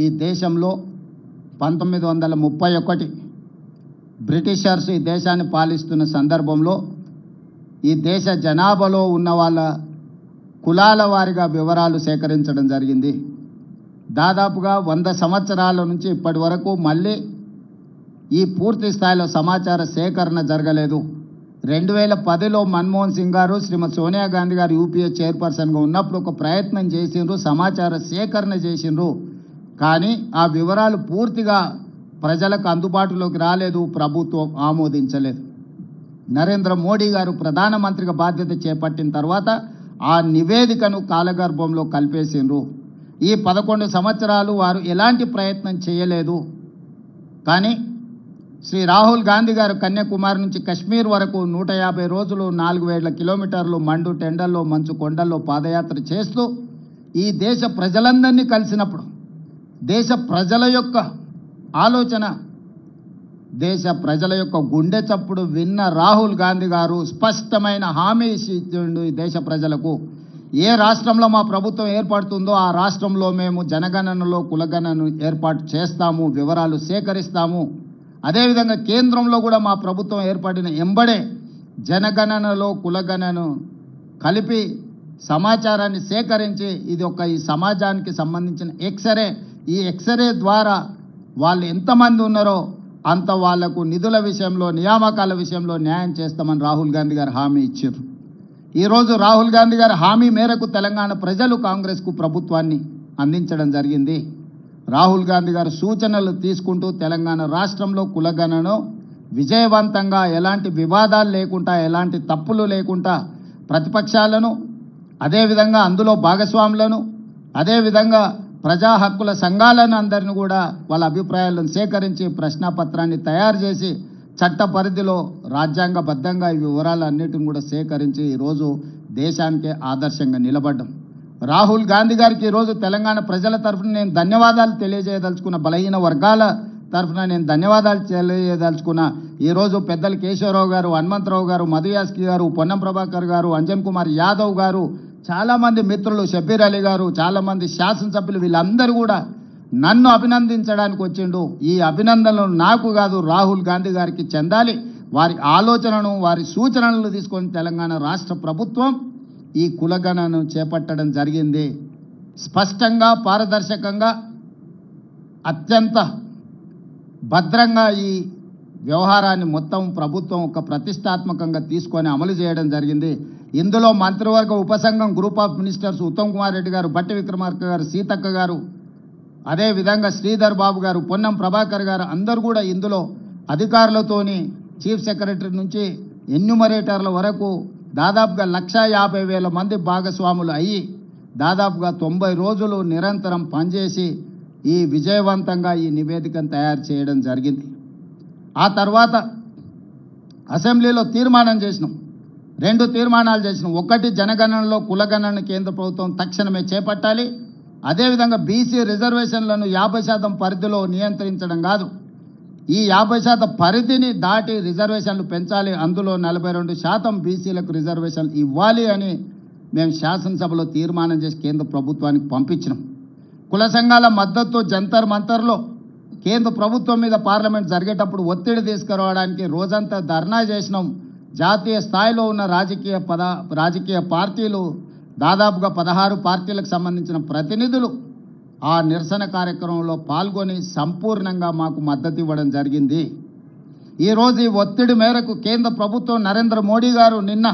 ఈ దేశంలో 1931 బ్రిటిషర్స్ ఈ దేశాన్ని పాలిస్తున్న సందర్భంలో ఈ దేశ జనాభాలో ఉన్న వాళ్ళ కులాల వారిగా వివరాలు సేకరించడం జరిగింది. దాదాపుగా 100 సంవత్సరాల నుంచి ఇప్పటి వరకు మళ్ళీ ఈ పూర్తి స్థాయిలో సమాచార సేకరణ జరగలేదు. 2010లో మన్మోహన్ సింగ్ గారు శ్రీమతి సోనియా గాంధీ గారు యూపీఏ చైర్పర్సన్గా ఉన్నప్పుడు ఒక ప్రయత్నం చేసిండ్రు, సమాచార సేకరణ చేసిండ్రు. కానీ ఆ వివరాలు పూర్తిగా ప్రజలకు అందుబాటులోకి రాలేదు, ప్రభుత్వం ఆమోదించలేదు. నరేంద్ర మోడీ గారు ప్రధానమంత్రిగా బాధ్యత చేపట్టిన తర్వాత ఆ నివేదికను కాలగర్భంలో కలిపేసిండ్రు. ఈ 11 సంవత్సరాలు వారు ఎలాంటి ప్రయత్నం చేయలేదు. కానీ శ్రీ రాహుల్ గాంధీ గారు కన్యాకుమారి నుంచి కశ్మీర్ వరకు 150 రోజులు 4000 కిలోమీటర్లు మండు టెండల్లో మంచు కొండల్లో పాదయాత్ర చేస్తూ ఈ దేశ ప్రజలందరినీ కలిసినప్పుడు దేశ ప్రజల యొక్క ఆలోచన, దేశ ప్రజల యొక్క గుండె చప్పుడు విన్న రాహుల్ గాంధీ గారు స్పష్టమైన హామీ ఇచ్చిండు ఈ దేశ ప్రజలకు. ఏ రాష్ట్రంలో మా ప్రభుత్వం ఏర్పడుతుందో ఆ రాష్ట్రంలో మేము జనగణనలో కులగణనను ఏర్పాటు చేస్తాము, వివరాలు సేకరిస్తాము. అదేవిధంగా కేంద్రంలో కూడా మా ప్రభుత్వం ఏర్పడిన ఎంబడే జనగణనలో కులగణను కలిపి సమాచారాన్ని సేకరించి ఇది ఈ సమాజానికి సంబంధించిన ఎక్స్రే, ఈ ఎక్స్రే ద్వారా వాళ్ళు ఎంతమంది ఉన్నారో అంత వాళ్లకు నిధుల విషయంలో నియామకాల విషయంలో న్యాయం చేస్తామని రాహుల్ గాంధీ గారు హామీ ఇచ్చారు. ఈరోజు రాహుల్ గాంధీ గారి హామీ మేరకు తెలంగాణ ప్రజలు కాంగ్రెస్కు ప్రభుత్వాన్ని అందించడం జరిగింది. రాహుల్ గాంధీ గారు సూచనలు తీసుకుంటూ తెలంగాణ రాష్ట్రంలో కులగణను విజయవంతంగా ఎలాంటి వివాదాలు లేకుండా ఎలాంటి తప్పులు లేకుండా ప్రతిపక్షాలను అదేవిధంగా అందులో భాగస్వాములను అదేవిధంగా ప్రజా హక్కుల సంఘాలను అందరిని కూడా వాళ్ళ అభిప్రాయాలను సేకరించి ప్రశ్నాపత్రాన్ని తయారు చేసి చట్ట పరిధిలో రాజ్యాంగబద్ధంగా ఈ వివరాలన్నిటిని కూడా సేకరించి ఈరోజు దేశానికే ఆదర్శంగా నిలబడ్డాం. రాహుల్ గాంధీ గారికి ఈరోజు తెలంగాణ ప్రజల తరఫున నేను ధన్యవాదాలు తెలియజేయదలుచుకున్న, బలహీన వర్గాల తరఫున నేను ధన్యవాదాలు తెలియజేయదలుచుకున్న. ఈరోజు పెద్దలు కేశవరావు గారు, హనుమంతరావు గారు, మధుయాస్కి గారు, పొన్నం ప్రభాకర్ గారు, అంజన్ కుమార్ యాదవ్ గారు, చాలామంది మిత్రులు, షబీర్ అలీ గారు, చాలామంది శాసనసభ్యులు, వీళ్ళందరూ కూడా నన్ను అభినందించడానికి వచ్చిండు. ఈ అభినందనలు నాకు కాదు, రాహుల్ గాంధీ గారికి చెందాలి. వారి ఆలోచనను వారి సూచనలను తీసుకొని తెలంగాణ రాష్ట్ర ప్రభుత్వం ఈ కులగణను చేపట్టడం జరిగింది. స్పష్టంగా పారదర్శకంగా అత్యంత భద్రంగా ఈ వ్యవహారాన్ని మొత్తం ప్రభుత్వం ఒక ప్రతిష్టాత్మకంగా తీసుకొని అమలు చేయడం జరిగింది. ఇందులో మంత్రివర్గ ఉపసంఘం group of ministers Uttam Kumar Reddy గారు, బట్టి విక్రమార్క గారు, సీతక్క గారు, అదేవిధంగా శ్రీధర్ బాబు గారు, పొన్నం ప్రభాకర్ గారు అందరూ కూడా ఇందులో అధికారులతోని చీఫ్ సెక్రటరీ నుంచి ఎన్యూమరేటర్ల వరకు దాదాపుగా 150,000 మంది భాగస్వాములు అయ్యి దాదాపుగా 90 రోజులు నిరంతరం పనిచేసి ఈ విజయవంతంగా ఈ నివేదికను తయారు చేయడం జరిగింది. ఆ తర్వాత అసెంబ్లీలో తీర్మానం చేసినాం, 2 తీర్మానాలు చేసినాం. ఒకటి, జనగణనలో కులగణన కేంద్ర ప్రభుత్వం తక్షణమే చేపట్టాలి. అదేవిధంగా బీసీ రిజర్వేషన్లను 50% పరిధిలో నియంత్రించడం కాదు, ఈ 50% పరిధిని దాటి రిజర్వేషన్లు పెంచాలి. అందులో 42% బీసీలకు రిజర్వేషన్లు ఇవ్వాలి అని మేము శాసనసభలో తీర్మానం చేసి కేంద్ర ప్రభుత్వానికి పంపించినాం. కుల సంఘాల మద్దతు జంతర్ మంతర్లో కేంద్ర ప్రభుత్వం మీద పార్లమెంట్ జరిగేటప్పుడు ఒత్తిడి తీసుకురావడానికి రోజంతా ధర్నా చేసినాం. జాతీయ స్థాయిలో ఉన్న రాజకీయ పార్టీలు దాదాపుగా 16 పార్టీలకు సంబంధించిన ప్రతినిధులు ఆ నిరసన కార్యక్రమంలో పాల్గొని సంపూర్ణంగా మాకు మద్దతు ఇవ్వడం జరిగింది. ఈరోజు ఈ ఒత్తిడి మేరకు కేంద్ర ప్రభుత్వం నరేంద్ర మోడీ గారు నిన్న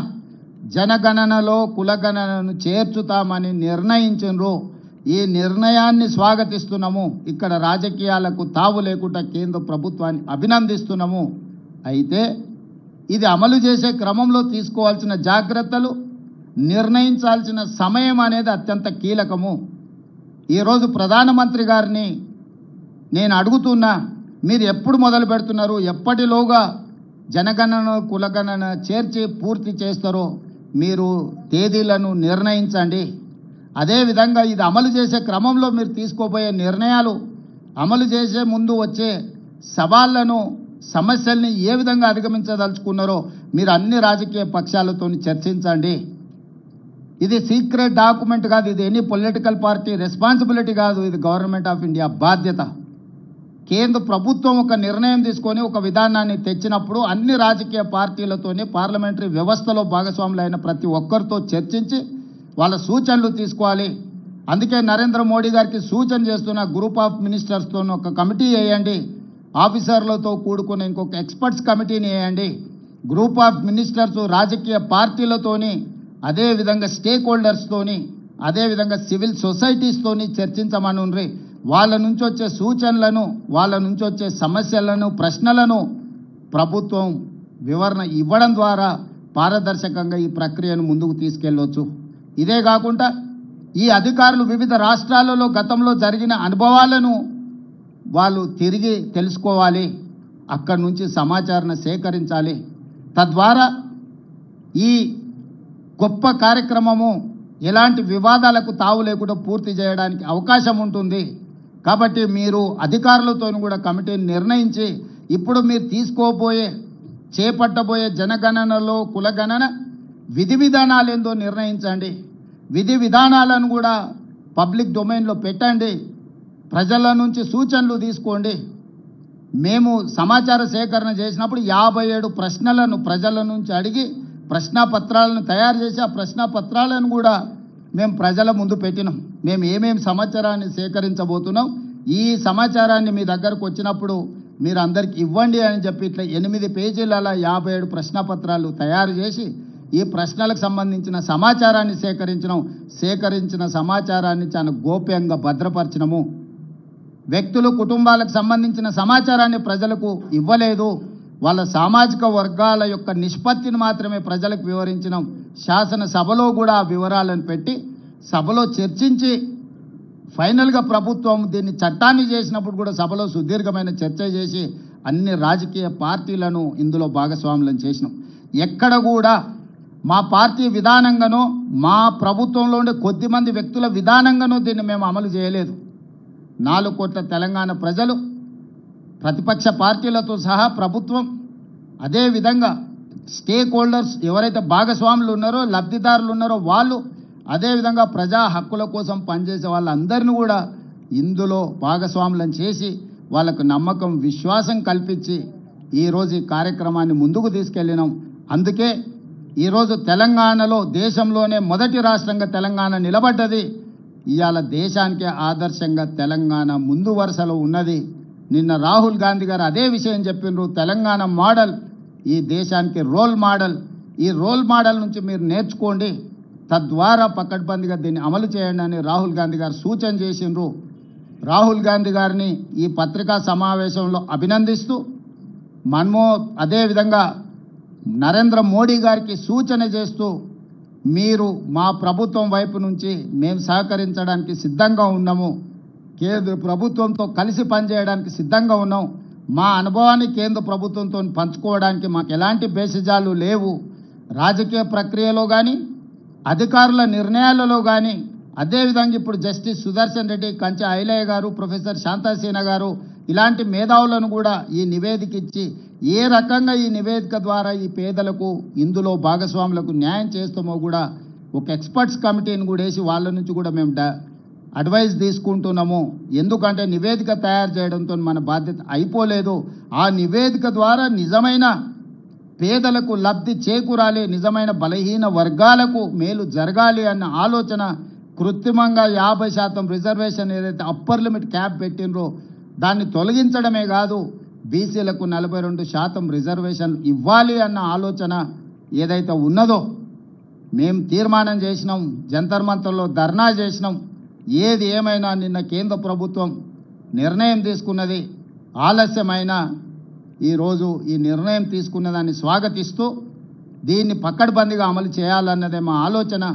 జనగణనలో కులగణనను చేర్చుతామని నిర్ణయించారు. ఈ నిర్ణయాన్ని స్వాగతిస్తున్నాము. ఇక్కడ రాజకీయాలకు తావు లేకుండా కేంద్ర ప్రభుత్వాన్ని అభినందిస్తున్నాము. అయితే ఇది అమలు చేసే క్రమంలో తీసుకోవాల్సిన జాగ్రత్తలు, నిర్ణయించాల్సిన సమయం అనేది అత్యంత కీలకము. ఈరోజు ప్రధానమంత్రి గారిని నేను అడుగుతున్నా, మీరు ఎప్పుడు మొదలు పెడుతున్నారు, ఎప్పటిలోగా జనగణన కులగణన చేర్చి పూర్తి చేస్తారో మీరు తేదీలను నిర్ణయించండి. అదేవిధంగా ఇది అమలు చేసే క్రమంలో మీరు తీసుకోబోయే నిర్ణయాలు, అమలు చేసే ముందు వచ్చే సవాళ్లను, సమస్యల్ని ఏ విధంగా అధిగమించదలుచుకున్నారో మీరు అన్ని రాజకీయ పక్షాలతో చర్చించండి. ఇది సీక్రెట్ డాక్యుమెంట్ కాదు, ఇది ఎనీ పొలిటికల్ పార్టీ రెస్పాన్సిబిలిటీ కాదు, ఇది గవర్నమెంట్ ఆఫ్ ఇండియా బాధ్యత. కేంద్ర ప్రభుత్వం ఒక నిర్ణయం తీసుకొని ఒక విధానాన్ని తెచ్చినప్పుడు అన్ని రాజకీయ పార్టీలతోని పార్లమెంటరీ వ్యవస్థలో భాగస్వాములైన ప్రతి ఒక్కరితో చర్చించి వాళ్ళ సూచనలు తీసుకోవాలి. అందుకే నరేంద్ర మోడీ గారికి సూచన చేస్తున్న గ్రూప్ ఆఫ్ మినిస్టర్స్తో ఒక కమిటీ వేయండి, ఆఫీసర్లతో కూడుకున్న ఇంకొక ఎక్స్పర్ట్స్ కమిటీని వేయండి. గ్రూప్ ఆఫ్ మినిస్టర్స్ రాజకీయ పార్టీలతోని, అదేవిధంగా స్టేక్ హోల్డర్స్తోని, అదేవిధంగా సివిల్ సొసైటీస్తోని చర్చించమనుండ్రి. వాళ్ళ నుంచి వచ్చే సూచనలను, వాళ్ళ నుంచి వచ్చే సమస్యలను, ప్రశ్నలను ప్రభుత్వం వివరణ ఇవ్వడం ద్వారా పారదర్శకంగా ఈ ప్రక్రియను ముందుకు తీసుకెళ్ళవచ్చు. ఇదే కాకుండా ఈ అధికారులు వివిధ రాష్ట్రాలలో గతంలో జరిగిన అనుభవాలను వాళ్ళు తిరిగి తెలుసుకోవాలి, అక్కడి నుంచి సమాచారాన్ని సేకరించాలి. తద్వారా ఈ గొప్ప కార్యక్రమము ఎలాంటి వివాదాలకు తావు లేకుండా పూర్తి చేయడానికి అవకాశం ఉంటుంది. కాబట్టి మీరు అధికారులతో కూడా కమిటీని నిర్ణయించి ఇప్పుడు మీరు చేపట్టబోయే జనగణనలో కులగణన విధి విధానాలు ఏందో నిర్ణయించండి. విధి విధానాలను కూడా పబ్లిక్ డొమైన్లో పెట్టండి. ప్రజల నుంచి సూచనలు తీసుకోండి. మేము సమాచార సేకరణ చేసినప్పుడు 57 ప్రశ్నలను ప్రజల నుంచి అడిగి ప్రశ్నాపత్రాలను తయారు చేసి ఆ ప్రశ్నాపత్రాలను కూడా మేము ప్రజల ముందు పెట్టినాం. మేము ఏమేమి సమాచారాన్ని సేకరించబోతున్నాం, ఈ సమాచారాన్ని మీ దగ్గరకు వచ్చినప్పుడు మీరు అందరికి ఇవ్వండి అని చెప్పి ఇట్లా 8 పేజీల 57 ప్రశ్నపత్రాలు తయారు చేసి ఈ ప్రశ్నలకు సంబంధించిన సమాచారాన్ని సేకరించిన సమాచారాన్ని చాలా గోప్యంగా భద్రపరిచినము. వ్యక్తులు, కుటుంబాలకు సంబంధించిన సమాచారాన్ని ప్రజలకు ఇవ్వలేదు. వాళ్ళ సామాజిక వర్గాల యొక్క నిష్పత్తిని మాత్రమే ప్రజలకు వివరించినాం. శాసనసభలో కూడా ఆ వివరాలను పెట్టి సభలో చర్చించి ఫైనల్గా ప్రభుత్వం దీన్ని చట్టాన్ని చేసినప్పుడు కూడా సభలో సుదీర్ఘమైన చర్చ చేసి అన్ని రాజకీయ పార్టీలను ఇందులో భాగస్వాములను చేసినాం. ఎక్కడ కూడా మా పార్టీ విధానంగానో మా ప్రభుత్వంలో ఉండే కొద్దిమంది వ్యక్తుల విధానంగానో దీన్ని మేము అమలు చేయలేదు. 4 కోట్ల తెలంగాణ ప్రజలు, ప్రతిపక్ష పార్టీలతో సహా ప్రభుత్వం, అదేవిధంగా స్టేక్ హోల్డర్స్ ఎవరైతే భాగస్వాములు ఉన్నారో, లబ్ధిదారులు ఉన్నారో వాళ్ళు, అదేవిధంగా ప్రజా హక్కుల కోసం పనిచేసే వాళ్ళందరినీ కూడా ఇందులో భాగస్వాములను చేసి వాళ్ళకు నమ్మకం, విశ్వాసం కల్పించి ఈరోజు ఈ కార్యక్రమాన్ని ముందుకు తీసుకెళ్ళినాం. అందుకే ఈరోజు తెలంగాణలో దేశంలోనే మొదటి రాష్ట్రంగా తెలంగాణ నిలబడ్డది. ఇవాళ దేశానికే ఆదర్శంగా తెలంగాణ ముందు వరుసలో ఉన్నది. నిన్న రాహుల్ గాంధీ గారు అదే విషయం చెప్పినారు. తెలంగాణ మోడల్ ఈ దేశానికి రోల్ మోడల్. ఈ రోల్ మోడల్ నుంచి మీరు నేర్చుకోండి, తద్వారా పకడ్బందీగా దీన్ని అమలు చేయండి అని రాహుల్ గాంధీ గారు సూచన చేసిండ్రు. రాహుల్ గాంధీ గారిని ఈ పత్రికా సమావేశంలో అభినందిస్తూ అదేవిధంగా నరేంద్ర మోడీ గారికి సూచన చేస్తూ మీరు మా ప్రభుత్వం వైపు నుంచి మేము సహకరించడానికి సిద్ధంగా ఉన్నాము, కేంద్ర ప్రభుత్వంతో కలిసి పనిచేయడానికి సిద్ధంగా ఉన్నాం, మా అనుభవాన్ని కేంద్ర ప్రభుత్వంతో పంచుకోవడానికి మాకు ఎలాంటి భేషజాలు లేవు. రాజకీయ ప్రక్రియలో కానీ, అధికారుల నిర్ణయాలలో కానీ, అదేవిధంగా ఇప్పుడు జస్టిస్ సుదర్శన్ రెడ్డి, కంచె ఐలయ్య గారు, ప్రొఫెసర్ శాంతాసేన గారు ఇలాంటి మేధావులను కూడా ఈ నివేదిక ఇచ్చి ఏ రకంగా ఈ నివేదిక ద్వారా ఈ పేదలకు, ఇందులో భాగస్వాములకు న్యాయం చేస్తామో కూడా ఒక ఎక్స్పర్ట్స్ కమిటీని కూడా వేసి వాళ్ళ నుంచి కూడా మేము అడ్వైస్ తీసుకుంటున్నాము. ఎందుకంటే నివేదిక తయారు చేయడంతో మన బాధ్యత అయిపోలేదు. ఆ నివేదిక ద్వారా నిజమైన పేదలకు లబ్ధి చేకూరాలి, నిజమైన బలహీన వర్గాలకు మేలు జరగాలి అన్న ఆలోచన కృత్రిమంగా 50% రిజర్వేషన్ ఏదైతే అప్పర్ లిమిట్ క్యాప్ పెట్టినరో దాన్ని తొలగించడమే కాదు, బీసీలకు 42% రిజర్వేషన్ ఇవ్వాలి అన్న ఆలోచన ఏదైతే ఉన్నదో మేము తీర్మానం చేసినాం, జంతర్ మంతర్లో ధర్నా చేసినాం. ఏది ఏమైనా నిన్న కేంద్ర ప్రభుత్వం నిర్ణయం తీసుకున్నది, ఆలస్యమైన ఈరోజు ఈ నిర్ణయం తీసుకున్న దాన్ని స్వాగతిస్తూ దీన్ని పకడ్బందీగా అమలు చేయాలన్నదే మా ఆలోచన.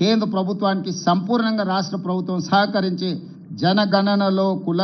కేంద్ర ప్రభుత్వానికి సంపూర్ణంగా రాష్ట్ర ప్రభుత్వం సహకరించి జనగణనలో కుల